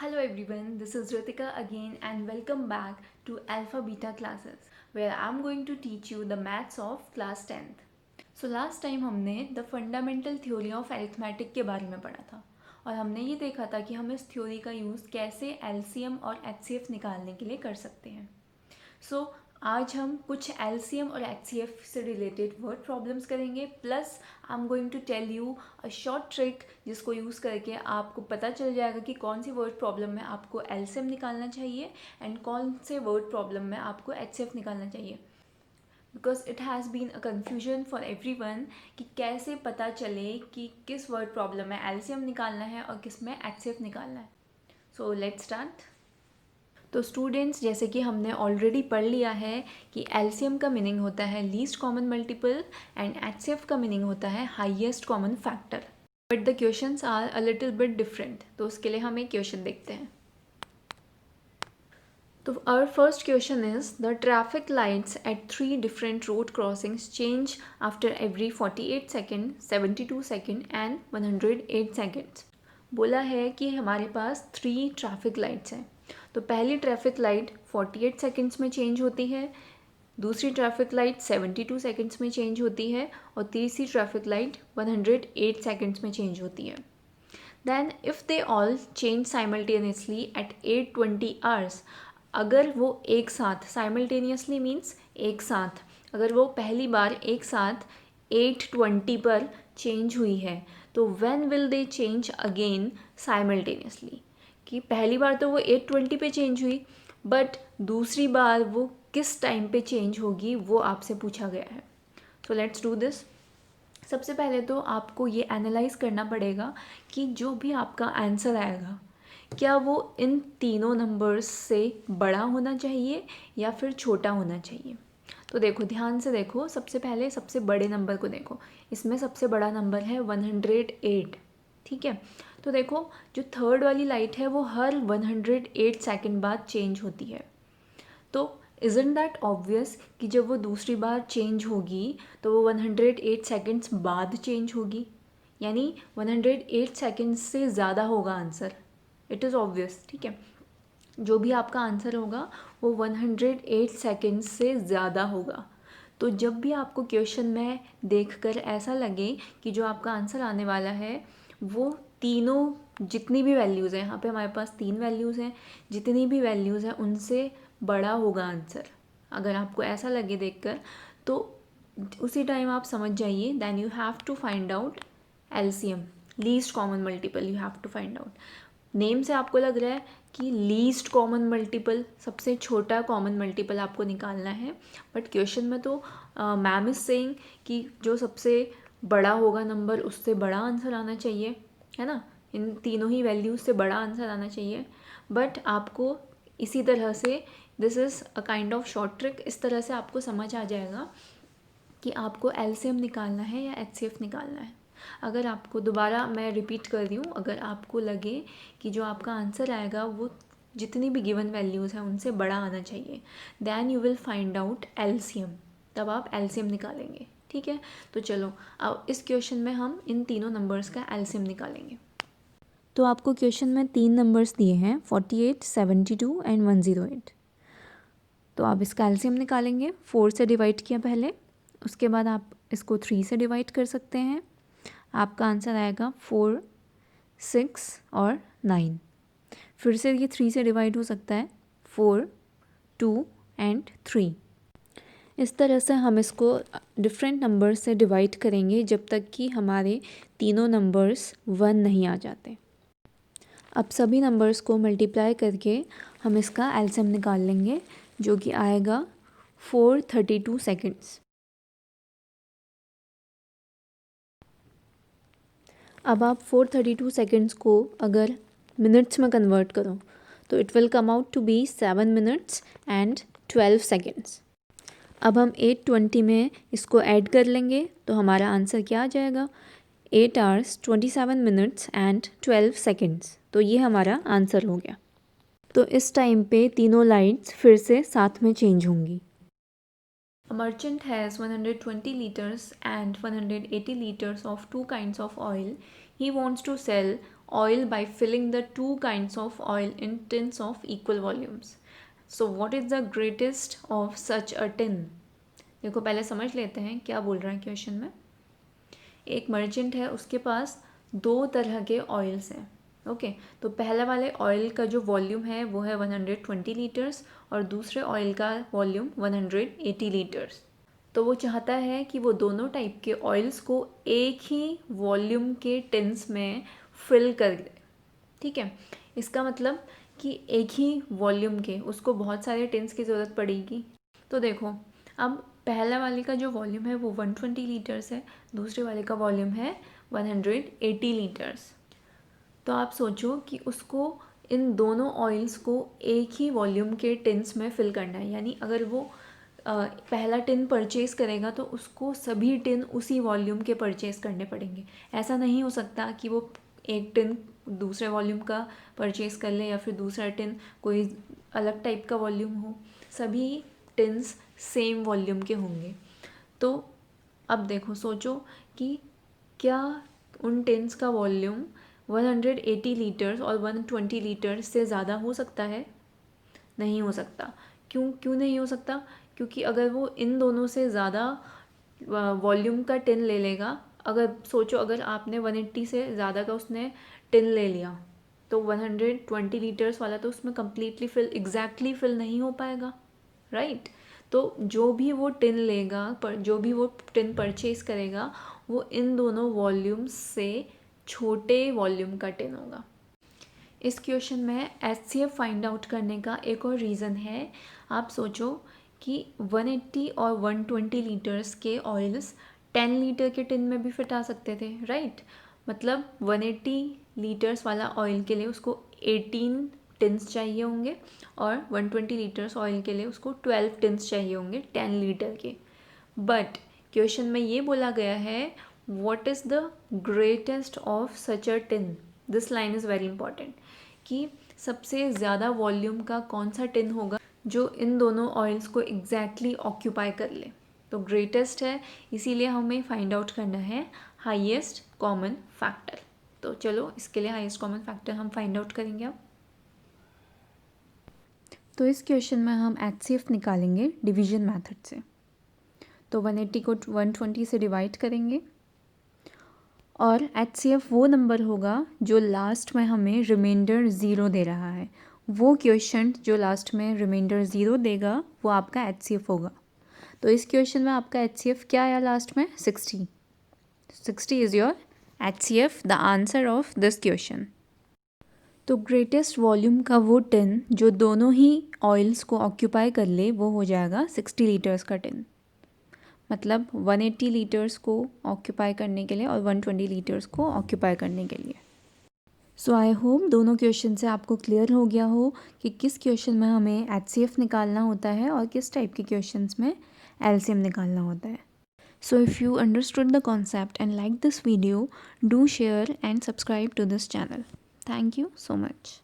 Hello everyone, this is Ritika again and welcome back to Alpha Beta classes where I'm going to teach you the maths of class 10th. So last time हमने the fundamental theory of arithmetic के बारे में पढ़ा था और हमने ये देखा था कि हम इस थ्योरी का यूज़ कैसे LCM और HCF निकालने के लिए कर सकते हैं. सो आज हम कुछ LCM और HCF से रिलेटेड वर्ड प्रॉब्लम्स करेंगे plus I am going to tell you a short trick जिसको यूज़ करके आपको पता चल जाएगा कि कौन सी वर्ड प्रॉब्लम में आपको LCM निकालना चाहिए एंड कौन से वर्ड प्रॉब्लम में आपको HCF निकालना चाहिए. Because it has been a confusion for everyone कि कैसे पता चले कि किस वर्ड प्रॉब्लम में LCM निकालना है और किस में HCF निकालना है. So let's start. तो स्टूडेंट्स, जैसे कि हमने ऑलरेडी पढ़ लिया है कि एलसीएम का मीनिंग होता है least common multiple and HCF का मीनिंग होता है highest common factor. But the questions are a little bit different. तो उसके लिए हम एक क्वेश्चन देखते हैं. तो our first question is the traffic lights at 3 different road crossings change after every 48 second, 72 second and 108 seconds. बोला है कि हमारे पास 3 ट्रैफिक लाइट्स हैं. तो पहली ट्रैफिक लाइट 48 सेकेंड्स में चेंज होती है, दूसरी ट्रैफिक लाइट 72 सेकेंड्स में चेंज होती है और तीसरी ट्रैफिक लाइट 108 सेकेंड्स में चेंज होती है. Then if they all change simultaneously at 820 hours, अगर वो एक साथ साइमल्टेनियसली मीन्स एक साथ, अगर वो पहली बार एक साथ 820 पर चेंज हुई है तो when will they change again simultaneously. कि पहली बार तो वो 820 पे चेंज हुई बट दूसरी बार वो किस टाइम पे चेंज होगी वो आपसे पूछा गया है. So let's do this. सबसे पहले तो आपको ये एनालाइज करना पड़ेगा कि जो भी आपका आंसर आएगा क्या वो इन तीनों नंबर्स से बड़ा होना चाहिए या फिर छोटा होना चाहिए. तो देखो, ध्यान से देखो. सबसे पहले सबसे बड़े नंबर को देखो. इसमें सबसे बड़ा नंबर है 108. ठीक है. तो देखो, जो थर्ड वाली लाइट है वो हर 108 सेकेंड बाद चेंज होती है. तो इज़न्ट दैट ऑब्वियस कि जब वो दूसरी बार चेंज होगी तो वो 108 सेकेंड्स बाद चेंज होगी, यानी 108 सेकेंड्स से ज़्यादा होगा आंसर. It is obvious. ठीक है. जो भी आपका आंसर होगा वो 108 सेकेंड्स से ज़्यादा होगा. तो जब भी आपको क्वेश्चन में देखकर ऐसा लगे कि जो आपका आंसर आने वाला है वो तीनों जितनी भी वैल्यूज़ हैं, यहाँ पे हमारे पास 3 वैल्यूज़ हैं, जितनी भी वैल्यूज़ हैं उनसे बड़ा होगा आंसर. अगर आपको ऐसा लगे देखकर तो उसी टाइम आप समझ जाइए then you have to find out LCM, least common multiple. You have to find out. Name से आपको लग रहा है कि लीस्ट कॉमन मल्टीपल, सबसे छोटा कॉमन मल्टीपल आपको निकालना है. बट क्वेश्चन में तो मैम इज सेइंग कि जो सबसे बड़ा होगा नंबर उससे बड़ा आंसर आना चाहिए, है ना. इन तीनों ही वैल्यूज़ से बड़ा आंसर आना चाहिए. बट आपको इसी तरह से, this is a kind of short trick, इस तरह से आपको समझ आ जाएगा कि आपको एलसीएम निकालना है या एचसीएफ निकालना है. अगर आपको, दोबारा मैं रिपीट कर रही हूँ, अगर आपको लगे कि जो आपका आंसर आएगा वो जितनी भी गिवन वैल्यूज़ हैं उनसे बड़ा आना चाहिए then you will find out LCM. तब आप एलसीएम निकालेंगे. ठीक है. तो चलो अब इस क्वेश्चन में हम इन तीनों नंबर्स का एलसीएम निकालेंगे. तो आपको क्वेश्चन में 3 नंबर्स दिए हैं 48, 72 एंड 108. तो आप इसका एलसीएम निकालेंगे. 4 से डिवाइड किया पहले, उसके बाद आप इसको 3 से डिवाइड कर सकते हैं. आपका आंसर आएगा 4, 6 और 9. फिर से ये 3 से डिवाइड हो सकता है, 4, 2 एंड 3. इस तरह से हम इसको डिफरेंट नंबर्स से डिवाइड करेंगे जब तक कि हमारे तीनों नंबर्स 1 नहीं आ जाते. अब सभी नंबर्स को मल्टीप्लाई करके हम इसका एलसीएम निकाल लेंगे जो कि आएगा 432 सेकेंड्स. अब आप 432 सेकेंड्स को अगर मिनट्स में कन्वर्ट करो तो it will come out to be 7 minutes and 12 seconds. अब हम 820 में इसको ऐड कर लेंगे तो हमारा आंसर क्या आ जाएगा, 8 आवर्स 27 मिनट्स एंड 12 सेकेंड्स. तो ये हमारा आंसर हो गया. तो इस टाइम पे तीनों लाइट्स फिर से साथ में चेंज होंगी. A merchant has 120 liters and 180 liters of two kinds of oil. He wants to sell oil by filling the two kinds of oil in tins of equal volumes. So what is the greatest of such a tin? देखो पहले समझ लेते हैं क्या बोल रहा है question में. एक मर्चेंट है, उसके पास दो तरह के ऑयल्स हैं. ओके तो पहले वाले ऑयल का जो वॉल्यूम है वो है 120 लीटर्स और दूसरे ऑयल का वॉल्यूम 180 लीटर्स. तो वो चाहता है कि वो दोनों टाइप के ऑयल्स को एक ही वॉल्यूम के टिन्स में फिल कर दे. ठीक है, इसका मतलब कि एक ही वॉल्यूम के उसको बहुत सारे टिन्स की ज़रूरत पड़ेगी. तो देखो अब पहला वाले का जो वॉल्यूम है वो 120 लीटर्स है, दूसरे वाले का वॉल्यूम है 180 लीटर्स. तो आप सोचो कि उसको इन दोनों ऑयल्स को एक ही वॉल्यूम के टिन्स में फिल करना है. यानी अगर वो पहला टिन परचेज़ करेगा तो उसको सभी टिन उसी वॉल्यूम के परचेज़ करने पड़ेंगे. ऐसा नहीं हो सकता कि वो एक टिन दूसरे वॉल्यूम का परचेज़ कर ले या फिर दूसरा टिन कोई अलग टाइप का वॉल्यूम हो. सभी टिन्स सेम वॉल्यूम के होंगे. तो अब देखो सोचो कि क्या उन टिन्स का वॉल्यूम 180 लीटर्स और 120 लीटर्स से ज़्यादा हो सकता है? नहीं हो सकता. क्यों नहीं हो सकता? क्योंकि अगर वो इन दोनों से ज़्यादा वॉल्यूम का टिन ले लेगा, अगर सोचो अगर आपने 180 से ज़्यादा का उसने टिन ले लिया तो 120 लीटर्स वाला तो उसमें कम्प्लीटली एग्जैक्टली फिल नहीं हो पाएगा. राइट. तो जो भी वो टिन लेगा जो भी वो टिन परचेज़ करेगा वो इन दोनों वॉल्यूम्स से छोटे वॉल्यूम का टिन होगा. इस क्वेश्चन में HCF फाइंड आउट करने का एक और रीज़न है. आप सोचो कि 180 और 120 लीटर्स के ऑयल्स 10 लीटर के टिन में भी फिट आ सकते थे. राइट. मतलब 180 लीटर्स वाला ऑयल के लिए उसको 18 टिन्स चाहिए होंगे और 120 लीटर्स ऑयल के लिए उसको 12 टिन्स चाहिए होंगे 10 लीटर के. बट क्वेश्चन में ये बोला गया है what is the greatest of such a tin. This line is very important कि सबसे ज़्यादा वॉल्यूम का कौन सा टिन होगा जो इन दोनों ऑयल्स को एग्जैक्टली ऑक्यूपाई कर ले. तो ग्रेटेस्ट है, इसीलिए हमें फाइंड आउट करना है हाईएस्ट कॉमन फैक्टर. तो चलो इसके लिए हाईएस्ट कॉमन फैक्टर हम फाइंड आउट करेंगे अब. तो इस क्वेश्चन में हम HCF निकालेंगे डिवीजन मेथड से. तो 180 को 120 से डिवाइड करेंगे और HCF वो नंबर होगा जो लास्ट में हमें रिमाइंडर 0 दे रहा है. वो क्वेश्चन जो लास्ट में रिमाइंडर 0 देगा वो आपका HCF होगा. तो इस क्वेश्चन में आपका HCF क्या आया लास्ट में? 60. 60 is your HCF, the answer of this question. तो ग्रेटेस्ट वॉल्यूम का वो टिन जो दोनों ही ऑयल्स को ऑक्यूपाई कर ले वो हो जाएगा 60 लीटर्स का टिन. मतलब 180 लीटर्स को ऑक्यूपाई करने के लिए और 120 लीटर्स को ऑक्यूपाई करने के लिए. सो आई होप दोनों क्वेश्चन से आपको क्लियर हो गया हो कि किस क्वेश्चन में हमें HCF निकालना होता है और किस टाइप के क्वेश्चंस में LCM निकालना होता है. So if you understood the concept and like this video, do share and subscribe to this channel. Thank you so much.